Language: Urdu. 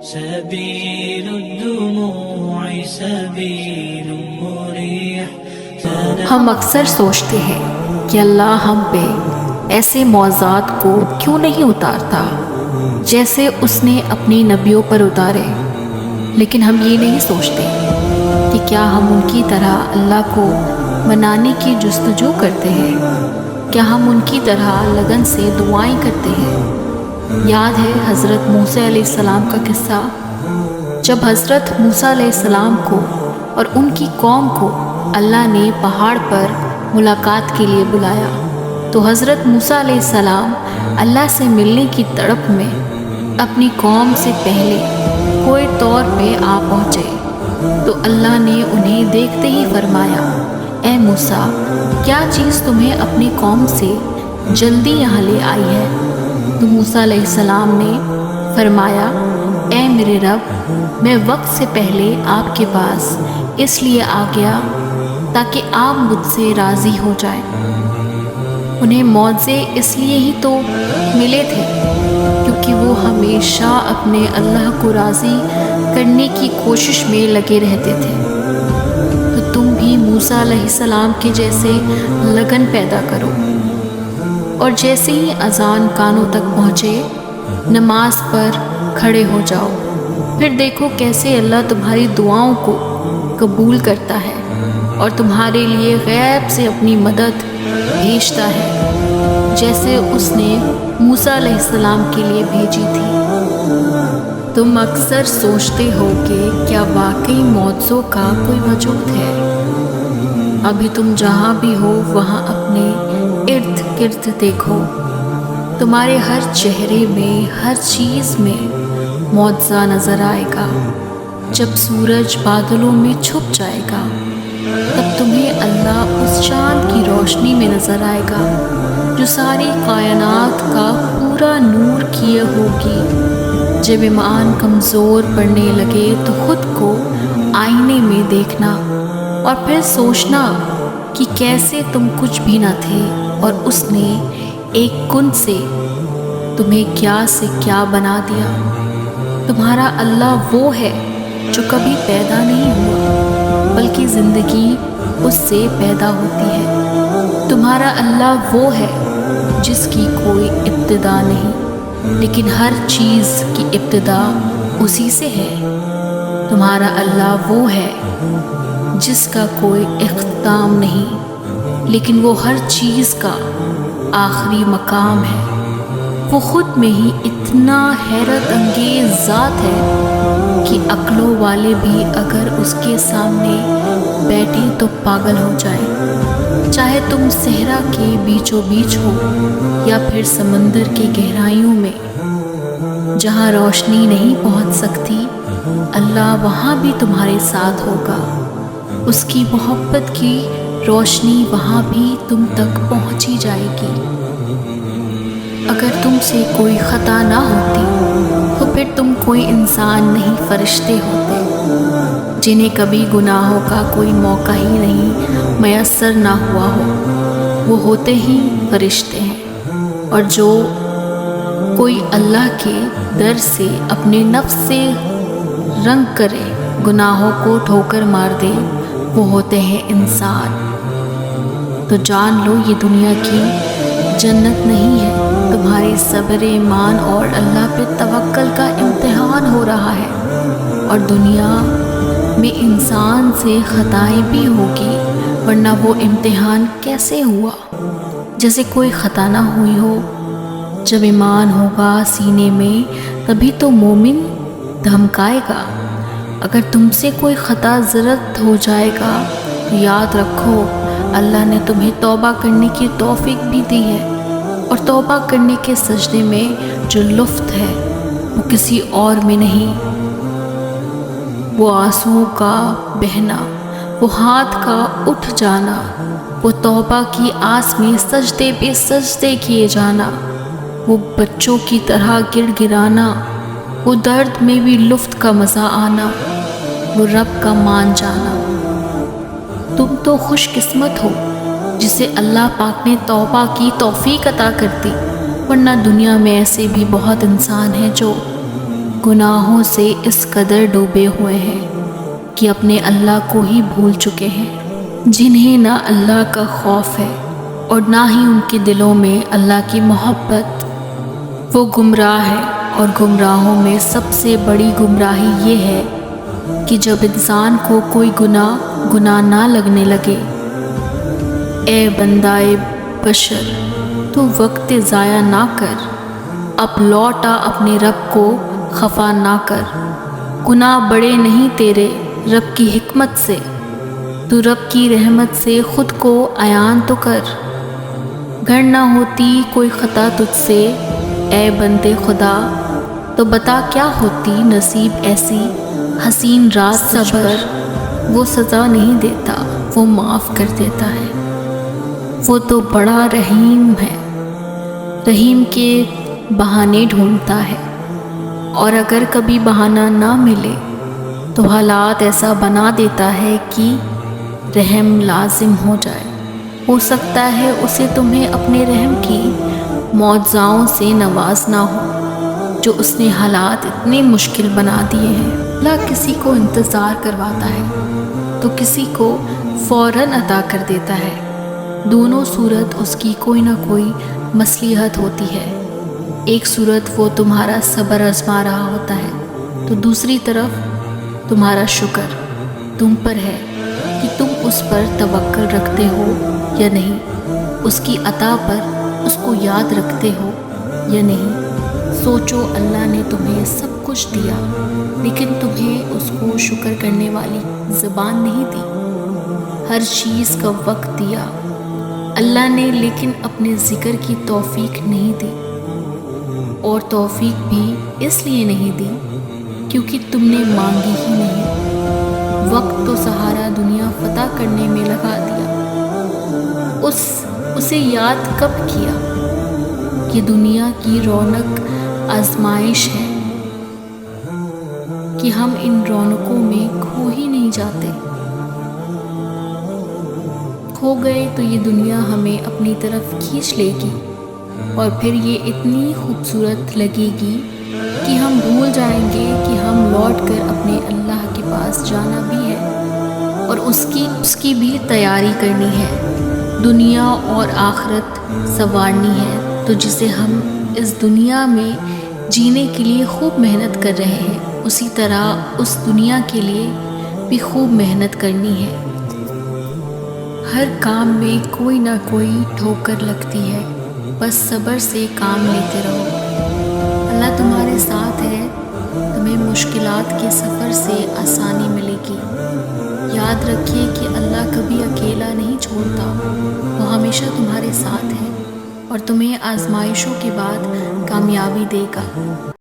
سبيل الدموع سبيل مريح. ہم اکثر سوچتے ہیں کہ اللہ ہم پہ ایسے معجزات کو کیوں نہیں اتارتا جیسے اس نے اپنی نبیوں پر اتارے، لیکن ہم یہ نہیں سوچتے کہ کیا ہم ان کی طرح اللہ کو منانے کی جستجو کرتے ہیں، کیا ہم ان کی طرح لگن سے دعائیں کرتے ہیں۔ یاد ہے حضرت موسیٰ علیہ السلام کا قصہ، جب حضرت موسیٰ علیہ السلام کو اور ان کی قوم کو اللہ نے پہاڑ پر ملاقات کے لیے بلایا تو حضرت موسیٰ علیہ السلام اللہ سے ملنے کی تڑپ میں اپنی قوم سے پہلے کوئی طور پہ آ پہنچے تو اللہ نے انہیں دیکھتے ہی فرمایا، اے موسیٰ، کیا چیز تمہیں اپنی قوم سے جلدی یہاں لے آئی ہے؟ تو موسیٰ علیہ السلام نے فرمایا، اے میرے رب، میں وقت سے پہلے آپ کے پاس اس لیے آ گیا تاکہ آپ مجھ سے راضی ہو جائیں۔ انہیں معجزے اس لیے ہی تو ملے تھے کیونکہ وہ ہمیشہ اپنے اللہ کو راضی کرنے کی کوشش میں لگے رہتے تھے۔ تو تم بھی موسیٰ علیہ السلام کے جیسے لگن پیدا کرو، اور جیسے ہی اذان کانوں تک پہنچے نماز پر کھڑے ہو جاؤ، پھر دیکھو کیسے اللہ تمہاری دعاؤں کو قبول کرتا ہے اور تمہارے لیے غیب سے اپنی مدد بھیجتا ہے جیسے اس نے موسیٰ علیہ السلام کے لیے بھیجی تھی۔ تم اکثر سوچتے ہو کہ کیا واقعی معجزوں کا کوئی وجود ہے؟ ابھی تم جہاں بھی ہو وہاں اپنے ارد گرد دیکھو، تمہارے ہر چہرے میں، ہر چیز میں معجزہ نظر آئے گا۔ جب سورج بادلوں میں چھپ جائے گا تب تمہیں اللہ اس چاند کی روشنی میں نظر آئے گا جو ساری کائنات کا پورا نور کیے ہوگی۔ جب ایمان کمزور پڑنے لگے تو خود کو آئینے میں دیکھنا اور پھر سوچنا کہ کیسے تم کچھ بھی نہ تھے اور اس نے ایک کن سے تمہیں کیا سے کیا بنا دیا۔ تمہارا اللہ وہ ہے جو کبھی پیدا نہیں ہوا بلکہ زندگی اس سے پیدا ہوتی ہے۔ تمہارا اللہ وہ ہے جس کی کوئی ابتدا نہیں لیکن ہر چیز کی ابتدا اسی سے ہے۔ تمہارا اللہ وہ ہے جس کا کوئی اختتام نہیں لیکن وہ ہر چیز کا آخری مقام ہے۔ وہ خود میں ہی اتنا حیرت انگیز ذات ہے کہ عقلوں والے بھی اگر اس کے سامنے بیٹھے تو پاگل ہو جائیں۔ چاہے تم صحرا کے بیچوں بیچ ہو یا پھر سمندر کی گہرائیوں میں جہاں روشنی نہیں پہنچ سکتی، اللہ وہاں بھی تمہارے ساتھ ہوگا۔ اس کی محبت کی روشنی وہاں بھی تم تک پہنچی جائے گی۔ اگر تم سے کوئی خطا نہ ہوتی تو پھر تم کوئی انسان نہیں، فرشتے ہوتے جنہیں کبھی گناہوں کا کوئی موقع ہی نہیں میسر نہ ہوا ہو، وہ ہوتے ہی فرشتے ہیں۔ اور جو کوئی اللہ کے در سے اپنے نفس سے رنگ کرے، گناہوں کو ٹھوکر مار دے، وہ ہوتے ہیں انسان۔ تو جان لو یہ دنیا کی جنت نہیں ہے، تمہارے صبر ایمان اور اللہ پہ توکل کا امتحان ہو رہا ہے۔ اور دنیا میں انسان سے خطائیں بھی ہوگی، ورنہ وہ امتحان کیسے ہوا؟ جیسے کوئی خطا نہ ہوئی ہو۔ جب ایمان ہوگا سینے میں تبھی تو مومن دھمکائے گا۔ اگر تم سے کوئی خطا زرد ہو جائے گا تو یاد رکھو اللہ نے تمہیں توبہ کرنے کی توفیق بھی دی ہے، اور توبہ کرنے کے سجدے میں جو لطف ہے وہ کسی اور میں نہیں۔ وہ آنسوؤں کا بہنا، وہ ہاتھ کا اٹھ جانا، وہ توبہ کی آس میں سجدے پہ سجدے کیے جانا، وہ بچوں کی طرح گر گرانا، وہ درد میں بھی لطف کا مزہ آنا، وہ رب کا مان جانا۔ تم تو خوش قسمت ہو جسے اللہ پاک نے توبہ کی توفیق عطا کر دی، ورنہ دنیا میں ایسے بھی بہت انسان ہیں جو گناہوں سے اس قدر ڈوبے ہوئے ہیں کہ اپنے اللہ کو ہی بھول چکے ہیں، جنہیں نہ اللہ کا خوف ہے اور نہ ہی ان کے دلوں میں اللہ کی محبت۔ وہ گمراہ ہے، اور گمراہوں میں سب سے بڑی گمراہی یہ ہے کہ جب انسان کو کوئی گناہ نہ لگنے لگے۔ اے بندائے بشر، تو وقت ضائع نہ کر، اب لوٹا اپنے رب کو خفا نہ کر۔ گناہ بڑے نہیں تیرے رب کی حکمت سے، تو رب کی رحمت سے خود کو عیان تو کر۔ گر نہ ہوتی کوئی خطا تجھ سے اے بندے خدا، تو بتا کیا ہوتی نصیب ایسی حسین رات صبر۔ وہ سزا نہیں دیتا، وہ معاف کر دیتا ہے، وہ تو بڑا رحیم ہے، رحیم کے بہانے ڈھونڈتا ہے، اور اگر کبھی بہانہ نہ ملے تو حالات ایسا بنا دیتا ہے کہ رحم لازم ہو جائے۔ ہو سکتا ہے اسے تمہیں اپنے رحم کی معجزاؤں سے نوازنا ہو جو اس نے حالات اتنے مشکل بنا دیے ہیں۔ اللہ کسی کو انتظار کرواتا ہے تو کسی کو فوراً عطا کر دیتا ہے۔ دونوں صورت اس کی کوئی نہ کوئی مصلحت ہوتی ہے۔ ایک صورت وہ تمہارا صبر آزما رہا ہوتا ہے، تو دوسری طرف تمہارا شکر تم پر ہے کہ تم اس پر توکل رکھتے ہو یا نہیں، اس کی عطا پر اس کو یاد رکھتے ہو یا نہیں۔ سوچو، اللہ نے تمہیں سب کچھ دیا، لیکن تمہیں اس کو شکر کرنے والی زبان نہیں دی۔ ہر چیز کا وقت دیا اللہ نے، لیکن اپنے ذکر کی توفیق نہیں دی، اور توفیق بھی اس لیے نہیں دی کیونکہ تم نے مانگی ہی نہیں۔ وقت تو سہارا دنیا فتح کرنے میں لگا دیا، اسے یاد کب کیا کہ دنیا کی رونق آزمائش ہے، کہ ہم ان رونقوں میں کھو ہی نہیں جاتے۔ کھو گئے تو یہ دنیا ہمیں اپنی طرف کھینچ لے گی، اور پھر یہ اتنی خوبصورت لگے گی کہ ہم بھول جائیں گے کہ ہم لوٹ کر اپنے اللہ کے پاس جانا بھی ہے، اور اس کی بھی تیاری کرنی ہے، دنیا اور آخرت سنوارنی ہے۔ تو جسے ہم اس دنیا میں جینے کے لیے خوب محنت کر رہے ہیں، اسی طرح اس دنیا کے لیے بھی خوب محنت کرنی ہے۔ ہر کام میں کوئی نہ کوئی ٹھوکر لگتی ہے، بس صبر سے کام لیتے رہو۔ اللہ تمہارے ساتھ ہے، تمہیں مشکلات کے سفر سے آسانی ملے گی۔ یاد رکھیے کہ اللہ کبھی اکیلا نہیں چھوڑتا، وہ ہمیشہ تمہارے ساتھ ہے اور تمہیں آزمائشوں کے بعد کامیابی دے گا۔